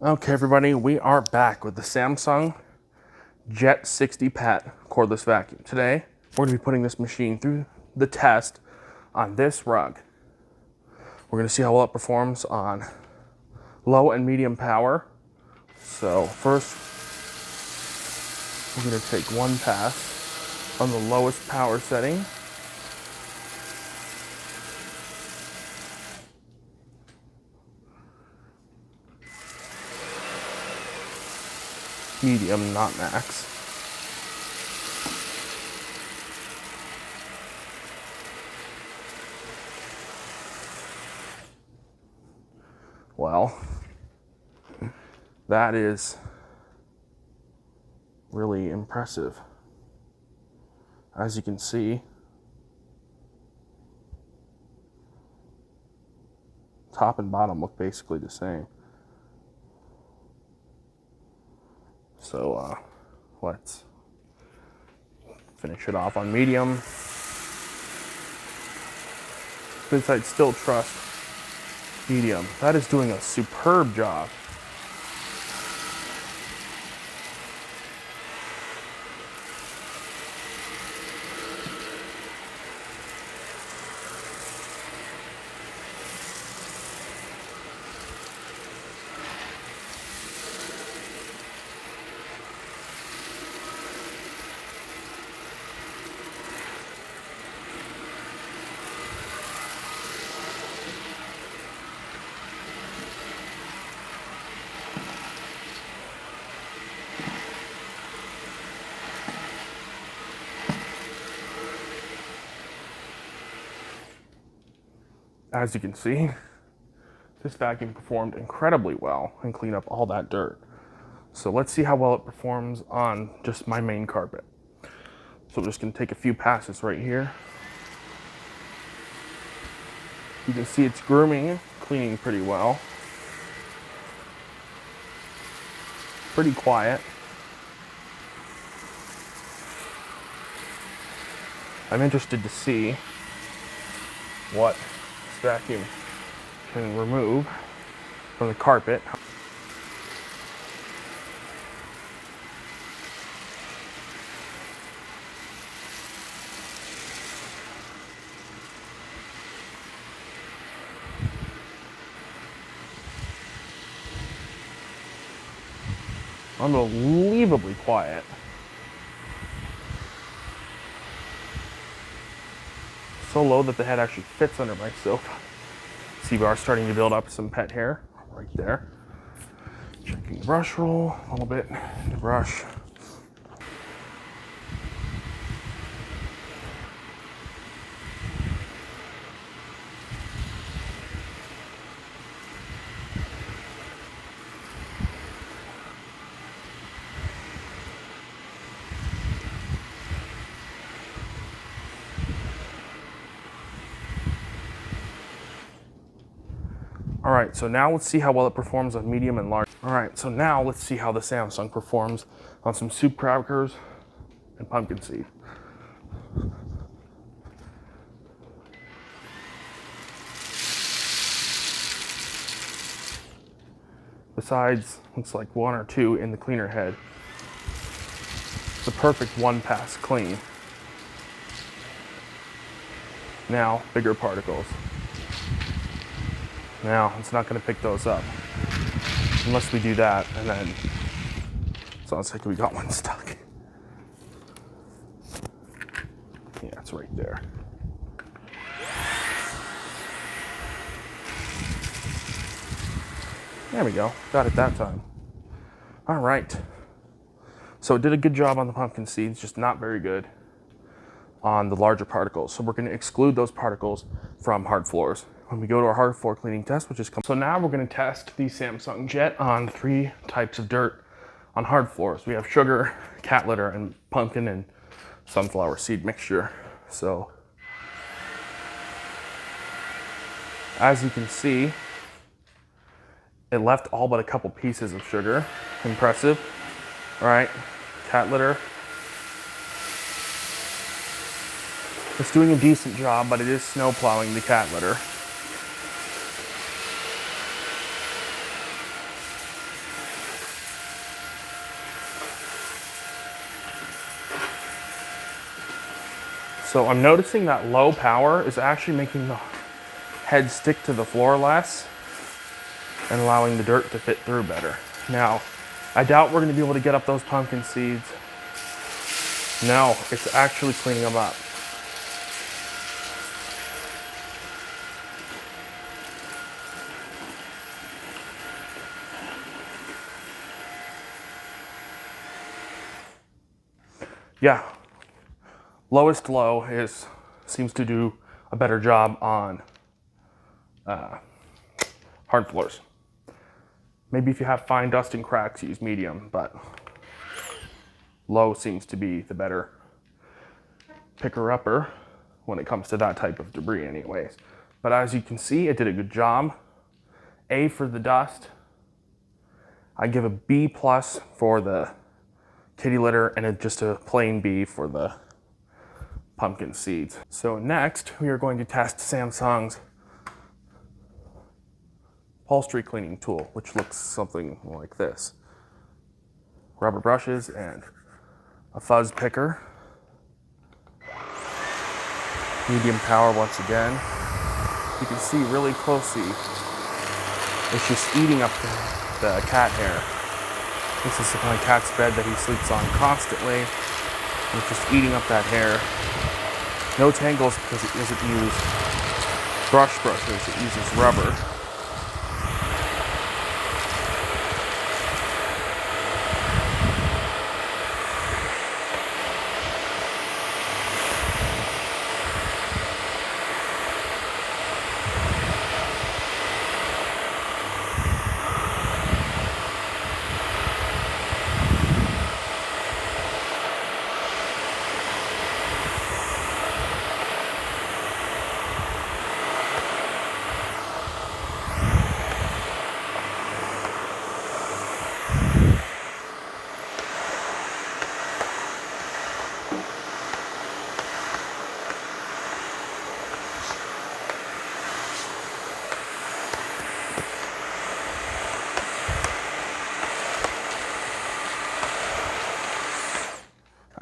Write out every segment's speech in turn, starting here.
Okay, everybody, we are back with the Samsung Jet60 PET cordless vacuum. Today, we're going to be putting this machine through the test on this rug. We're going to see how well it performs on low and medium power. So first, we're going to take one pass on the lowest power setting. Medium, not max. Well, that is really impressive. As you can see, top and bottom look basically the same. So let's finish it off on medium. Since I'd still trust medium. That is doing a superb job. As you can see, this vacuum performed incredibly well and cleaned up all that dirt. So let's see how well it performs on just my main carpet. So we're just going to take a few passes right here. You can see it's grooming, cleaning pretty well. Pretty quiet. I'm interested to see what vacuum can remove from the carpet. Unbelievably quiet. So low that the head actually fits under my soap. C-bar starting to build up some pet hair right there. Checking the brush roll a little bit. The brush. All right, so now let's see how well it performs on medium and large. All right, so now let's see how the Samsung performs on some soup crackers and pumpkin seed. Besides, looks like one or two in the cleaner head. It's a perfect one pass clean. Now, bigger particles. Now, it's not going to pick those up unless we do that, and then sounds like we got one stuck. Yeah, it's right there. There we go. Got it that time. All right. So it did a good job on the pumpkin seeds, just not very good on the larger particles. So we're going to exclude those particles from hard floors when we go to our hard floor cleaning test, which is coming. So now we're going to test the Samsung Jet on 3 types of dirt on hard floors. We have sugar, cat litter, and pumpkin and sunflower seed mixture. So as you can see, it left all but a couple pieces of sugar. Impressive. All right, cat litter. It's doing a decent job, but it is snow plowing the cat litter. So I'm noticing that low power is actually making the head stick to the floor less and allowing the dirt to fit through better. Now, I doubt we're gonna be able to get up those pumpkin seeds. No, it's actually cleaning them up. Yeah, lowest low seems to do a better job on hard floors. Maybe if you have fine dust and cracks, use medium, but low seems to be the better picker-upper when it comes to that type of debris anyways. But as you can see, it did a good job. A for the dust. I give a B plus for the kitty litter and just a plain B for the pumpkin seeds. So next, we are going to test Samsung's Upholstery cleaning tool, which looks something like this. Rubber brushes and a fuzz picker. Medium power once again. You can see really closely, it's just eating up the cat hair. This is my cat's bed that he sleeps on constantly. It's just eating up that hair. No tangles because it doesn't use brushes, it uses rubber.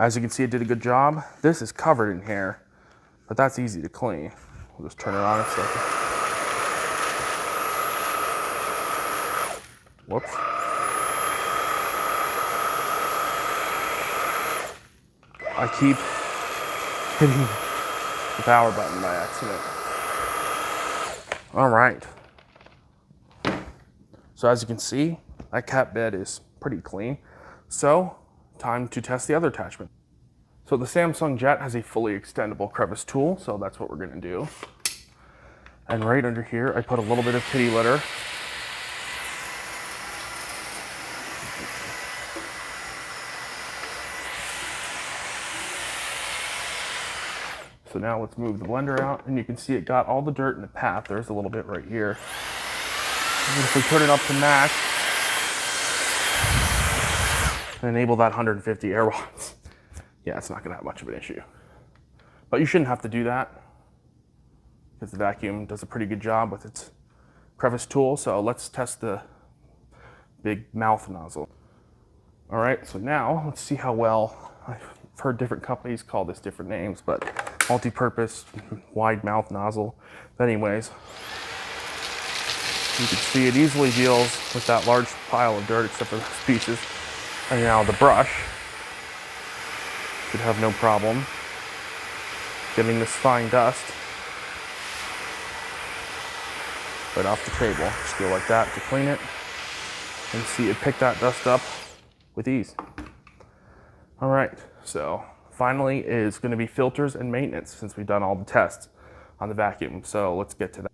As you can see, it did a good job. This is covered in hair, but that's easy to clean. We'll just turn it on a second. Whoops. I keep hitting the power button by accident. All right. So as you can see, that cat bed is pretty clean. So time to test the other attachment. So the Samsung Jet has a fully extendable crevice tool, so that's what we're gonna do. And right under here, I put a little bit of kitty litter. So now let's move the blender out, and you can see it got all the dirt in the path. There's a little bit right here. And if we turn it up to max, and enable that 150 air watts, yeah, it's not gonna have much of an issue. But you shouldn't have to do that because the vacuum does a pretty good job with its crevice tool. So let's test the big mouth nozzle. All right, so now let's see how well, I've heard different companies call this different names, but multi-purpose wide mouth nozzle. But anyways, you can see it easily deals with that large pile of dirt except for those pieces. And now the brush should have no problem getting this fine dust right off the table. Just go like that to clean it and see it pick that dust up with ease. All right, so finally is going to be filters and maintenance since we've done all the tests on the vacuum. So let's get to that.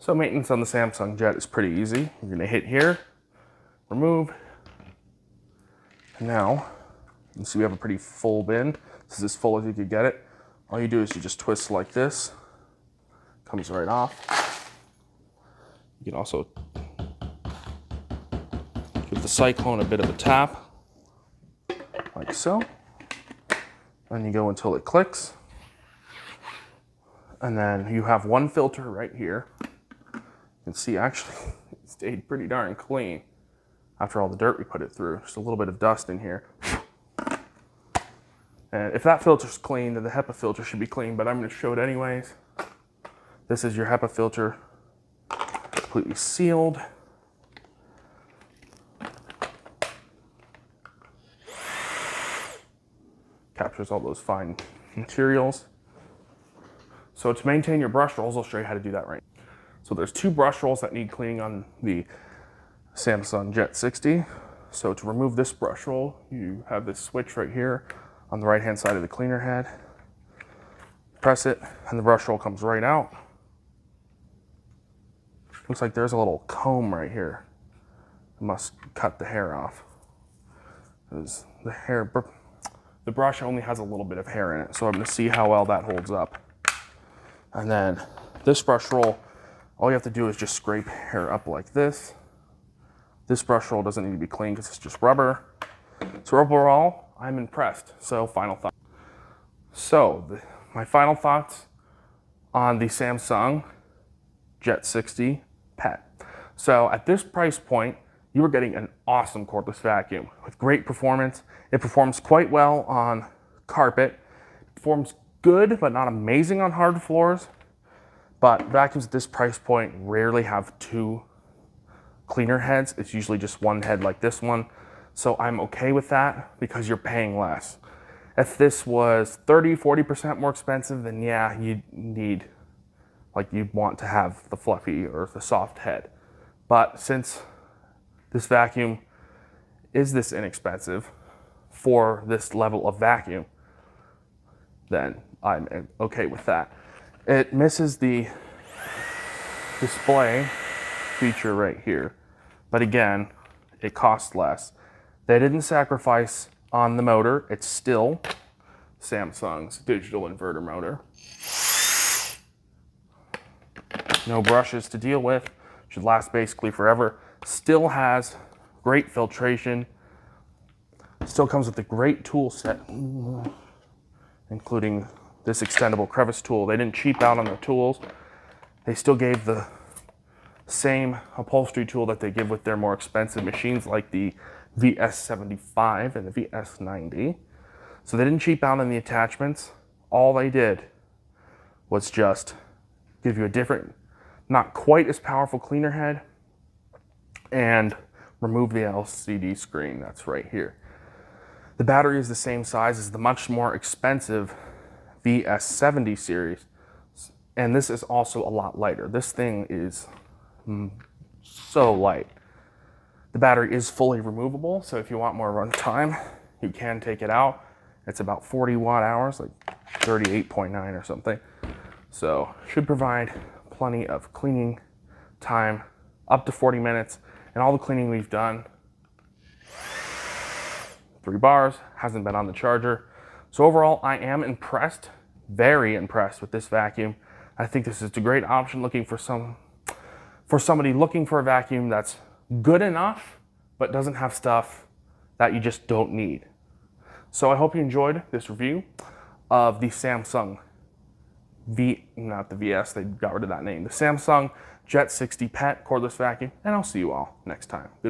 So maintenance on the Samsung Jet is pretty easy. You're going to hit here, remove. And now, you can see we have a pretty full bin. This is as full as you could get it. All you do is you just twist like this. Comes right off. You can also give the cyclone a bit of a tap, like so. And you go until it clicks. And then you have one filter right here. You can see actually it stayed pretty darn clean after all the dirt we put it through. Just a little bit of dust in here. And if that filter's clean, then the HEPA filter should be clean, but I'm going to show it anyways. This is your HEPA filter, completely sealed. Captures all those fine materials. So to maintain your brush rolls, I'll show you how to do that right now. So there's 2 brush rolls that need cleaning on the Samsung Jet60. So to remove this brush roll, you have this switch right here on the right hand side of the cleaner head. Press it and the brush roll comes right out. Looks like there's a little comb right here. I must cut the hair off. The brush only has a little bit of hair in it, so I'm going to see how well that holds up. And then this brush roll, all you have to do is just scrape hair up like this. This brush roll doesn't need to be clean because it's just rubber. So overall, I'm impressed. So final thoughts. So my final thoughts on the Samsung Jet60 PET. So at this price point, you are getting an awesome cordless vacuum with great performance. It performs quite well on carpet. It performs good, but not amazing on hard floors. But vacuums at this price point rarely have 2 cleaner heads. It's usually just one head like this one. So I'm okay with that because you're paying less. If this was 30–40% more expensive, then yeah, you'd want to have the fluffy or the soft head. But since this vacuum is this inexpensive for this level of vacuum, then I'm okay with that. It misses the display feature right here, but again, it costs less. They didn't sacrifice on the motor. It's still Samsung's digital inverter motor. No brushes to deal with. Should last basically forever. Still has great filtration. Still comes with a great tool set, including this extendable crevice tool. They didn't cheap out on the tools. They still gave the same upholstery tool that they give with their more expensive machines like the VS75 and the VS90. So they didn't cheap out on the attachments. All they did was just give you a different, not quite as powerful cleaner head and remove the LCD screen that's right here. The battery is the same size as the much more expensive VS70 series, and this is also a lot lighter. This thing is so light. The battery is fully removable, so if you want more run time, you can take it out. It's about 40 watt hours, like 38.9 or something. So should provide plenty of cleaning time, up to 40 minutes, and all the cleaning we've done, 3 bars, hasn't been on the charger. So overall, I am impressed, very impressed with this vacuum. I think this is a great option for somebody looking for a vacuum that's good enough, but doesn't have stuff that you just don't need. So I hope you enjoyed this review of the Samsung not the VS, they got rid of that name, the Samsung Jet60 PET cordless vacuum, and I'll see you all next time. Good